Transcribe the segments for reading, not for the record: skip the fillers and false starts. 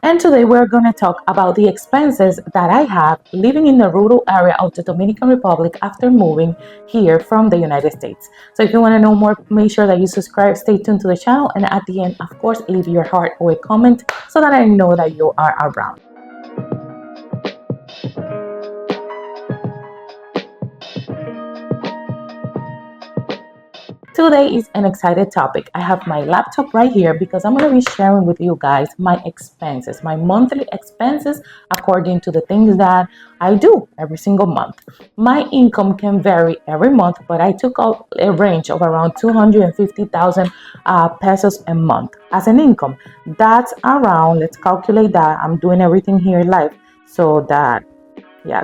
And today we're going to talk about the expenses that I have living in the rural area of the Dominican Republic after moving here from the United States. So if you want to know more, make sure that you subscribe, stay tuned to the channel, and at the end, of course, leave your heart or a comment so that I know that you are around. Today is an exciting topic. I have my laptop right here because I'm going to be sharing with you guys my expenses, my monthly expenses according to the things that I do every single month. My income can vary every month, but I took out a range of around 250,000 pesos a month as an income. That's around, let's calculate that. I'm doing everything here live so that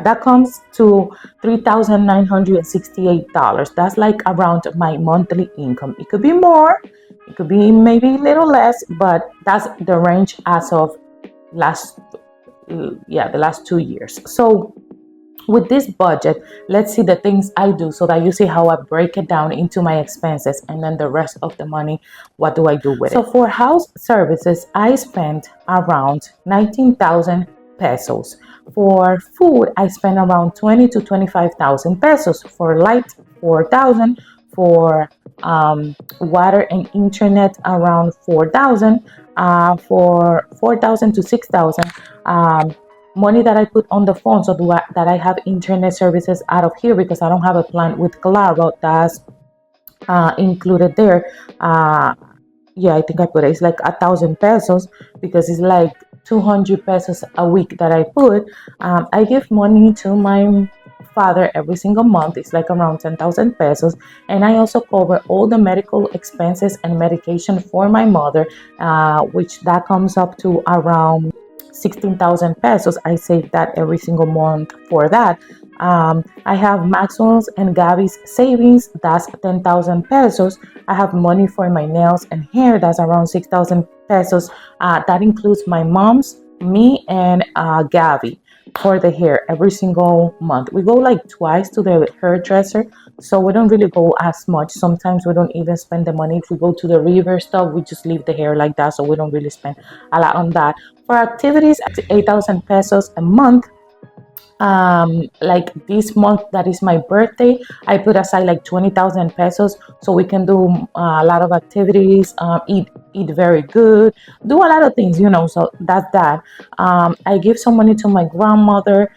that comes to $3,968. That's like around my monthly income. It could be more, it could be maybe a little less, but that's the range as of the last 2 years. So with this budget, let's see the things I do so that you see how I break it down into my expenses, and then the rest of the money, what do I do with it? So for house services, I spent around 19,000 pesos. For food, I spend around 20 to 25,000 pesos. For light, 4,000. For water and internet, around 4,000. For 4,000 to 6,000. Money that I put on the phone so that I have internet services out of here because I don't have a plan with Claro. That's included there. I think I put it's like 1,000 pesos because it's like 200 pesos a week that I put. I give money to my father every single month. It's like around 10,000 pesos, and I also cover all the medical expenses and medication for my mother, which that comes up to around 16,000 pesos. I save that every single month for that. I have Maxwell's and Gabby's savings. That's 10,000 pesos. I have money for my nails and hair. That's around 6,000 pesos. That includes my mom's, me, and Gabby for the hair every single month. We go like twice to the hairdresser, so we don't really go as much. Sometimes we don't even spend the money. If we go to the river stuff, we just leave the hair like that, so we don't really spend a lot on that. For activities, 8,000 pesos a month. Like this month that is my birthday, I put aside like 20,000 pesos so we can do a lot of activities, eat very good, do a lot of things, so that's that. I give some money to my grandmother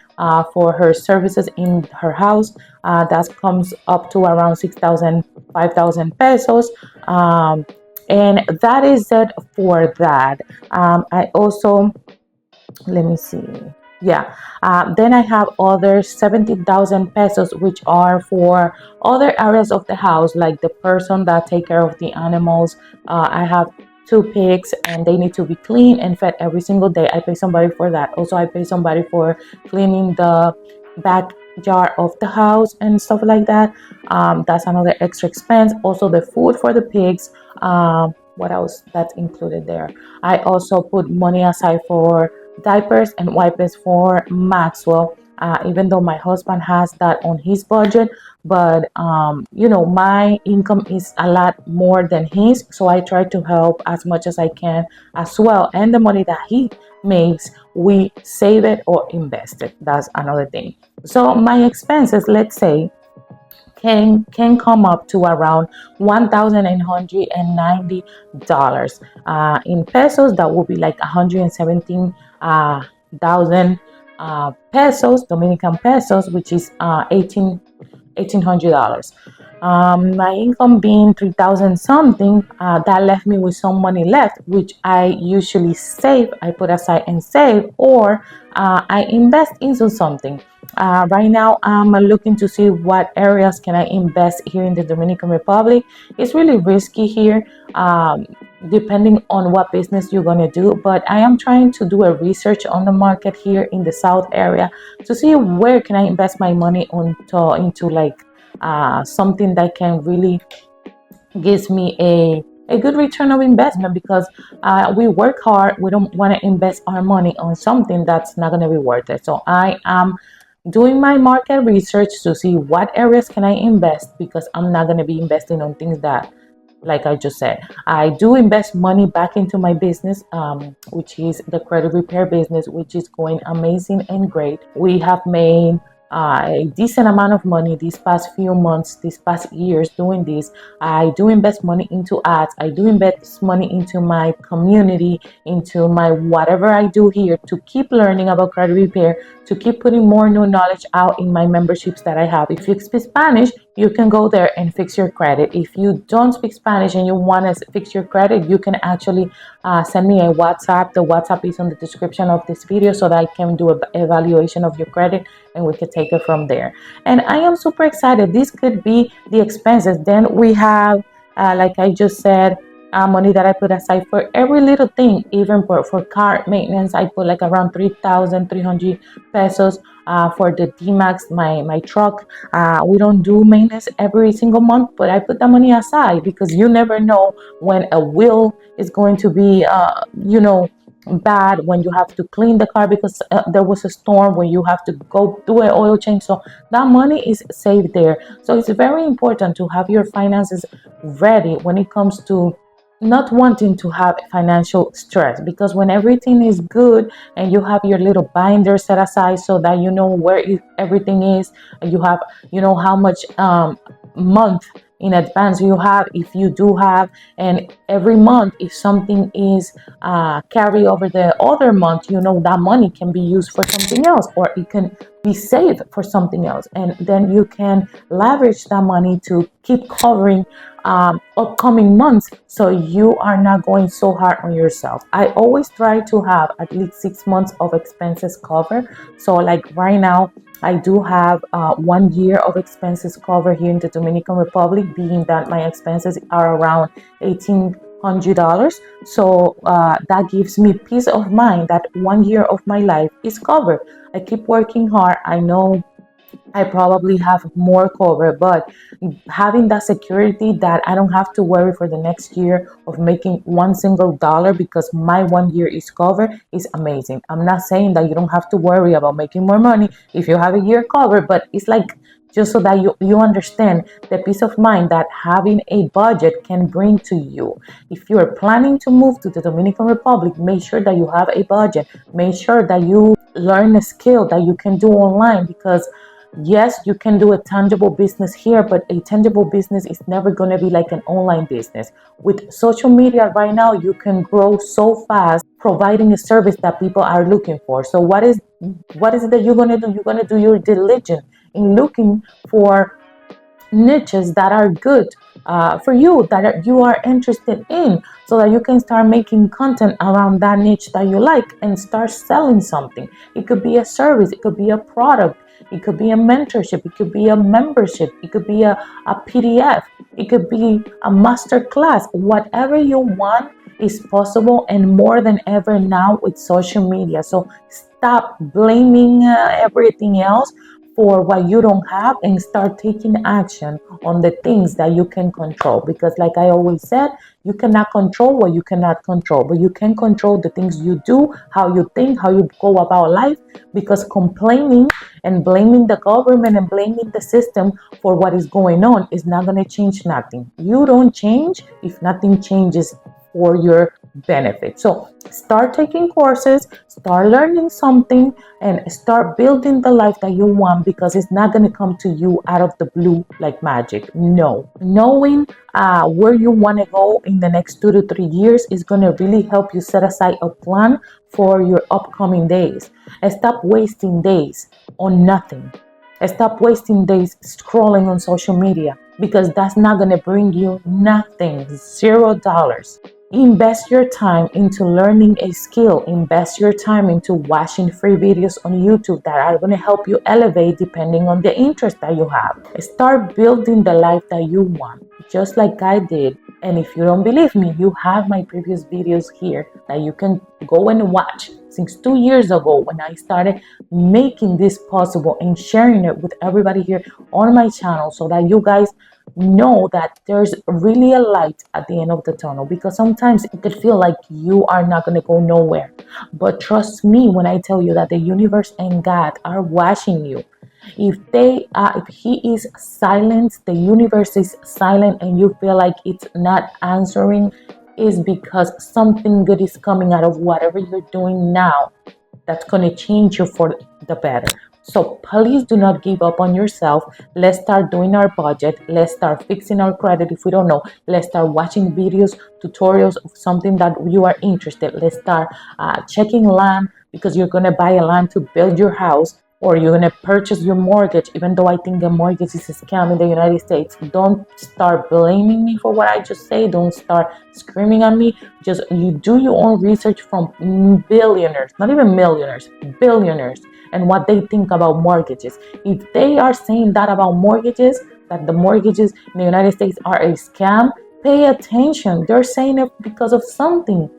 for her services in her house. That comes up to around 6,000 5,000 pesos. And that is it for that. I also, let me see. Then I have other 70,000 pesos, which are for other areas of the house, like the person that take care of the animals. I have 2 pigs and they need to be cleaned and fed every single day. I pay somebody for that. Also, I pay somebody for cleaning the backyard of the house and stuff like that. That's another extra expense. Also, the food for the pigs. What else that's included there? I also put money aside for diapers and wipes for Maxwell, even though my husband has that on his budget, but my income is a lot more than his, so I try to help as much as I can as well. And the money that he makes, we save it or invest it. That's another thing. So my expenses, let's say, can come up to around $1,890 in pesos. That would be like 117,000 pesos, Dominican pesos, which is $1,800. My income being 3,000 something, that left me with some money left, which I usually save. I put aside and save, or I invest into something. Right now, I'm looking to see what areas can I invest here in the Dominican Republic. It's really risky here, depending on what business you're going to do. But I am trying to do a research on the market here in the South area to see where can I invest my money into like something that can really gives me a good return of investment, because we work hard. We don't want to invest our money on something that's not going to be worth it. So I am doing my market research to see what areas can I invest, because I'm not going to be investing on things that like I just said, I do invest money back into my business, which is the credit repair business, which is going amazing and great. We have made a decent amount of money these past few months, these past years doing this. I do invest money into ads. I do invest money into my community, into my whatever I do here to keep learning about credit repair, to keep putting more new knowledge out in my memberships that I have. If you speak Spanish, you can go there and fix your credit. If you don't speak Spanish and you want to fix your credit, you can actually send me a WhatsApp. The WhatsApp is on the description of this video so that I can do an evaluation of your credit and we could take it from there. And I am super excited. This could be the expenses. Then we have, like I just said, money that I put aside for every little thing, even for car maintenance. I put like around 3,300 pesos for the D-Max, my truck. We don't do maintenance every single month, but I put that money aside because you never know when a wheel is going to be, bad, when you have to clean the car because there was a storm, when you have to go do an oil change. So that money is saved there. So it's very important to have your finances ready when it comes to not wanting to have financial stress, because when everything is good and you have your little binder set aside so that you know where everything is, and you have, how much month in advance you have, if you do have, and every month if something is carry over the other month, that money can be used for something else, or it can be saved for something else, and then you can leverage that money to keep covering upcoming months, so you are not going so hard on yourself. I always try to have at least 6 months of expenses covered. So like right now I do have 1 year of expenses covered here in the Dominican Republic, being that my expenses are around $1,800. So that gives me peace of mind that 1 year of my life is covered. I keep working hard. I know I probably have more cover, but having that security that I don't have to worry for the next year of making one single dollar because my 1 year is covered is amazing. I'm not saying that you don't have to worry about making more money if you have a year covered, but it's like just so that you understand the peace of mind that having a budget can bring to you. If you are planning to move to the Dominican Republic, make sure that you have a budget. Make sure that you learn a skill that you can do online, because yes, you can do a tangible business here, but a tangible business is never going to be like an online business. With social media right now, you can grow so fast providing a service that people are looking for. So what is it that you're going to do? You're going to do your diligence in looking for niches that are good for you, that you are interested in, so that you can start making content around that niche that you like and start selling something. It could be a service, it could be a product, it could be a mentorship, it could be a membership, it could be a PDF, it could be a master class. Whatever you want is possible, and more than ever now with social media. So stop blaming everything else for what you don't have and start taking action on the things that you can control. Because like I always said, you cannot control what you cannot control, but you can control the things you do, how you think, how you go about life. Because complaining and blaming the government and blaming the system for what is going on is not going to change nothing. You don't change if nothing changes for your benefit. So start taking courses, start learning something, and start building the life that you want, because it's not going to come to you out of the blue like magic. No, knowing where you want to go in the next 2 to 3 years is going to really help you set aside a plan for your upcoming days. And stop wasting days on nothing. Stop wasting days scrolling on social media, because that's not going to bring you nothing. $0. Invest your time into learning a skill. Invest your time into watching free videos on YouTube that are going to help you elevate depending on the interest that you have. Start building the life that you want, just like I did. And if you don't believe me, you have my previous videos here that you can go and watch since 2 years ago, when I started making this possible and sharing it with everybody here on my channel, so that you guys know that there's really a light at the end of the tunnel. Because sometimes it could feel like you are not going to go nowhere, but trust me when I tell you that the universe and God are watching you. If he is silent, the universe is silent, and you feel like it's not answering, is because something good is coming out of whatever you're doing now that's going to change you for the better. So please do not give up on yourself. Let's start doing our budget. Let's start fixing our credit if we don't know. Let's start watching videos, tutorials of something that you are interested. Let's start checking land, because you're going to buy a land to build your house, or you're going to purchase your mortgage. Even though I think a mortgage is a scam in the United States, don't start blaming me for what I just say. Don't start screaming at me. Just you do your own research from billionaires, not even millionaires, billionaires, and what they think about mortgages. If they are saying that about mortgages, that the mortgages in the United States are a scam, pay attention. They're saying it because of something.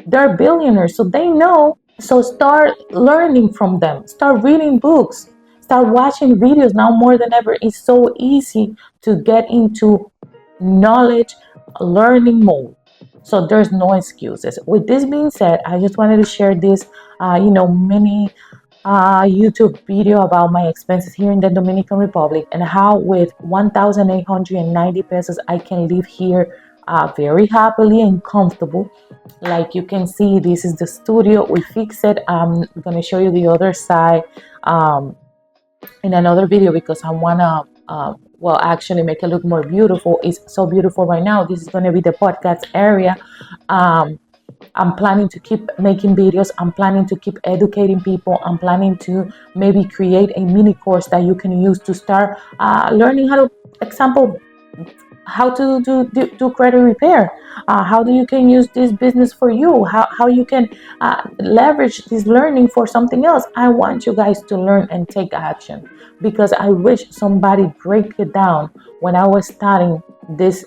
They're billionaires, so they know. So start learning from them. Start reading books. Start watching videos. Now more than ever, it's so easy to get into knowledge learning mode. So there's no excuses. With this being said, I just wanted to share this, mini YouTube video about my expenses here in the Dominican Republic, and how with 1,890 pesos I can live here very happily and comfortable. Like you can see, this is the studio. We fixed it. I'm going to show you the other side in another video, because I want to actually make it look more beautiful. It's so beautiful right now. This is going to be the podcast area. I'm planning to keep making videos. I'm planning to keep educating people. I'm planning to maybe create a mini course that you can use to start learning how to, example, how to do credit repair, how you can use this business for you, how you can leverage this learning for something else. I want you guys to learn and take action, because I wish somebody break it down when I was starting this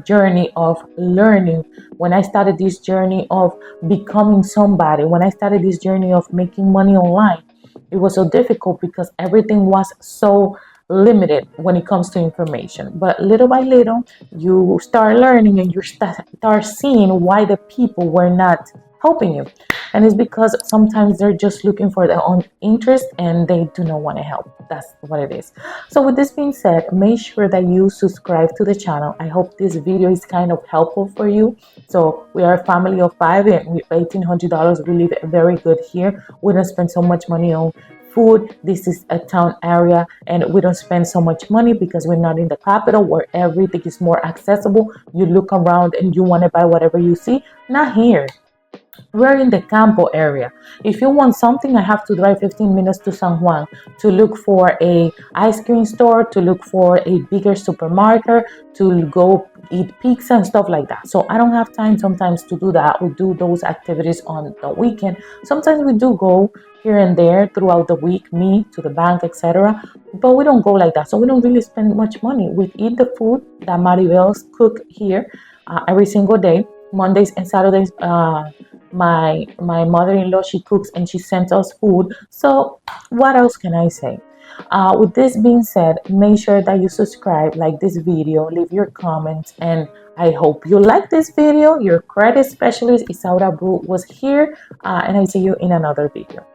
journey of learning, when I started this journey of becoming somebody, when I started this journey of making money online. It was so difficult because everything was so limited when it comes to information. But little by little, you start learning, and you start seeing why the people were not helping you. And it's because sometimes they're just looking for their own interest and they do not want to help. That's what it is. So with this being said, make sure that you subscribe to the channel. I hope this video is kind of helpful for you. So we are a family of 5, and with $1,800 we live very good here. We don't spend so much money on food. This is a town area, and we don't spend so much money because we're not in the capital where everything is more accessible. You look around and you want to buy whatever you see. Not here. We're in the Campo area. If you want something, I have to drive 15 minutes to San Juan to look for a ice cream store, to look for a bigger supermarket, to go eat pizza and stuff like that. So I don't have time sometimes to do that. We do those activities on the weekend. Sometimes we do go here and there throughout the week, me to the bank, etc. But we don't go like that. So we don't really spend much money. We eat the food that Maribel's cook here every single day. Mondays and Saturdays, my mother-in-law, she cooks and she sends us food. So what else can I say? With this being said, make sure that you subscribe, like this video, leave your comments, and I hope you like this video. Your credit specialist Isaura Bru was here, and I see you in another video.